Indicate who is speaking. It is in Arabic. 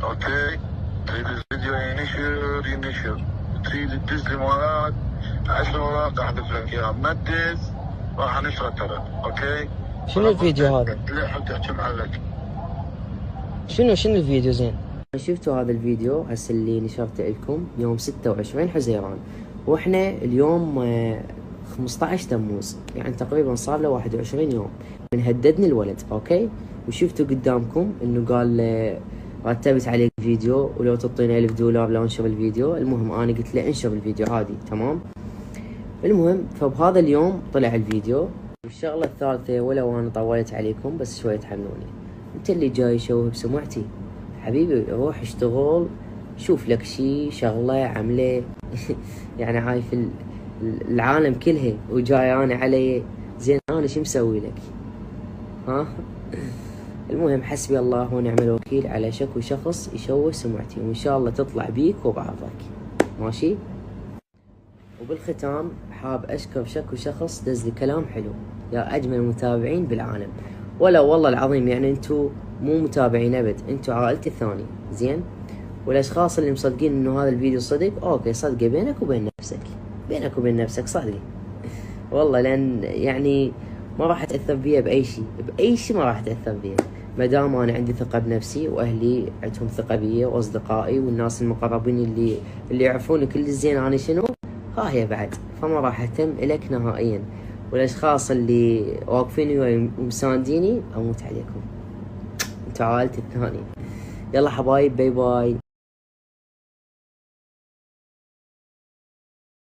Speaker 1: اوكي. تريد الفيديو ينشر، تريد تدز لي مواد 10 ورق احذف لك اياها، ما تدز راح انشره ترى. اوكي.
Speaker 2: شنو الفيديو هذا؟
Speaker 1: لا حتى تحكي معلك.
Speaker 2: شنو الفيديو زين؟ شفتوا هذا الفيديو هسه اللي نشرته لكم يوم 26 حزيران، واحنا اليوم 15 تموز، يعني تقريبا صار له 21 يوم من هددني الولد. اوكي. وشفتوا قدامكم انه قال رتبت عليك فيديو ولو تعطيني $1000 لو انشر الفيديو. المهم انا قلت له انشر الفيديو عادي تمام. المهم فبهذا اليوم طلع الفيديو. والشغلة الثالثة، ولو انا طولت عليكم بس شوية تحملوني، انت اللي جاي شوه بسمعتي حبيبي روح اشتغل، شوف لك شي شغلة عمله يعني هاي في العالم كلها وجاي انا علي زين، انا شو مسوي لك؟ ها. المهم حسبي الله ونعم الوكيل على شكو شخص يشوه سمعتي، وان شاء الله تطلع بيك وبعضك ماشي. وبالختام حاب اشكر شكو شخص دز لي كلام حلو، يا اجمل متابعين بالعالم. ولا والله العظيم يعني انتو مو متابعين ابد، انتو عائلتي الثانية زين. والاشخاص اللي مصدقين انه هذا الفيديو صدق، اوكي صدقه بينك وبين نفسك، بينك وبين نفسك صدقه والله، لان يعني ما راح اتاثر فيها باي شيء ما راح اتاثر فيها، ما دام انا عندي ثقه بنفسي واهلي عندهم ثقه بي واصدقائي والناس المقربين اللي يعرفوني كل الزين انا شنو، ها هي بعد، فما راح اهتم الك نهائيا. والاشخاص اللي واقفين وياي ومسانديني اموت عليكم، انتوا عائلتي الثانيه. يلا حبايب، باي باي.